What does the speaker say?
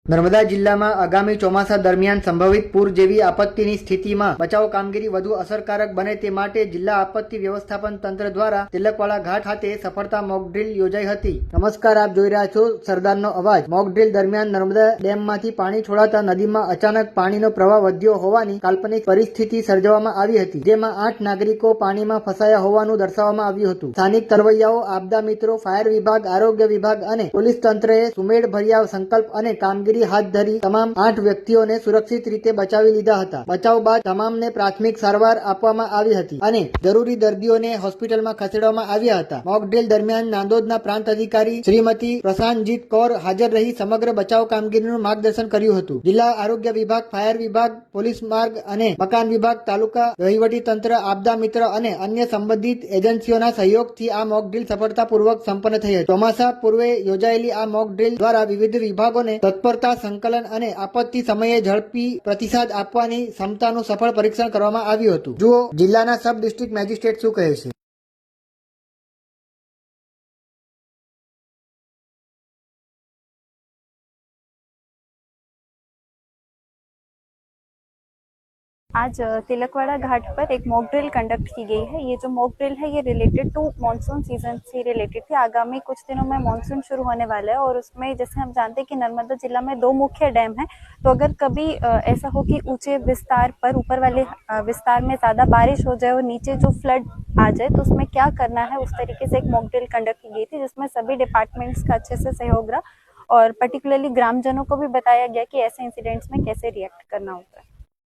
નર્મદા જિલ્લામાં આગામી ચોમાસા દરમિયાન સંભવિત પૂર જેવી આપત્તિની સ્થિતિમાં બચાવ કામગીરી વધુ અસરકારક બને તે માટે જિલ્લા આપત્તિ વ્યવસ્થાપન તંત્ર દ્વારા તિલકવાડા ઘાટ ખાતે સફળતા મોક ડ્રીલ યોજાઈ હતી। નમસ્કાર, આપ જોઈ રહ્યા છો સરદારનો અવાજ। મોક ડ્રીલ દરમિયાન નર્મદા ડેમમાંથી પાણી છોડાતા નદીમાં અચાનક પાણીનો પ્રવાહ વધ્યો હોવાની કાલ્પનિક પરિસ્થિતિ સર્જવામાં આવી હતી, જેમાં 8 નાગરિકો પાણીમાં ફસાયા હોવાનું દર્શાવવામાં આવ્યું હતું। સ્થાનિક તરવૈયાઓ, આપદા મિત્રો, ફાયર વિભાગ, આરોગ્ય વિભાગ અને પોલીસ તંત્રએ સુમેળભર્યા સંકલ્પ અને કામગીરી હાથ ધરી તમામ 8 વ્યક્તિઓને સુરક્ષિત રીતે બચાવી લીધા હતા। બચાવ બાદ તમામને પ્રાથમિક સારવાર આપવામાં આવી હતી અને જરૂરી દર્દીઓને હોસ્પિટલમાં ખસેડવામાં આવ્યા હતા। મોક ડ્રીલ દરમિયાન નાંદોદના પ્રાંત અધિકારી શ્રીમતી પ્રશાંતજીત કૌર હાજર રહી સમગ્ર બચાવ કામગીરીનું માર્ગદર્શન કર્યું હતું। જિલ્લા આરોગ્ય વિભાગ, ફાયર વિભાગ, પોલીસ માર્ગ અને મકાન વિભાગ, તાલુકા વહીવટી તંત્ર, આપદા મિત્ર અને અન્ય સંબંધિત એજન્સીઓના સહયોગથી આ મોક ડ્રીલ સફળતાપૂર્વક સંપન્ન થઈ હતી। ચોમાસા પૂર્વે યોજાયેલી આ મોક ડ્રીલ દ્વારા વિવિધ વિભાગોને તત્પરતા, સંકલન અને આપત્તિ સમયે ઝડપી પ્રતિસાદ આપવાની ક્ષમતાનું સફળ પરીક્ષણ કરવામાં આવ્યું હતું। જુઓ જિલ્લાના સબ ડિસ્ટ્રિક્ટ મેજિસ્ટ્રેટ શું કહે છે। आज तिलकवाड़ा घाट पर एक मॉक ड्रिल कंडक्ट की गई है। ये जो मॉक ड्रिल है ये रिलेटेड टू मॉनसून सीजन से रिलेटेड थी। आगामी कुछ दिनों में मॉनसून शुरू होने वाला है और उसमें जैसे हम जानते हैं कि नर्मदा जिला में 2 मुख्य डैम है, तो अगर कभी ऐसा हो कि ऊंचे विस्तार पर, ऊपर वाले विस्तार में ज़्यादा बारिश हो जाए और नीचे जो फ्लड आ जाए तो उसमें क्या करना है, उस तरीके से एक मॉक ड्रिल कंडक्ट की गई थी, जिसमें सभी डिपार्टमेंट्स का अच्छे से सहयोग रहा और पर्टिकुलरली ग्रामजनों को भी बताया गया कि ऐसे इंसिडेंट्स में कैसे रिएक्ट करना होता है।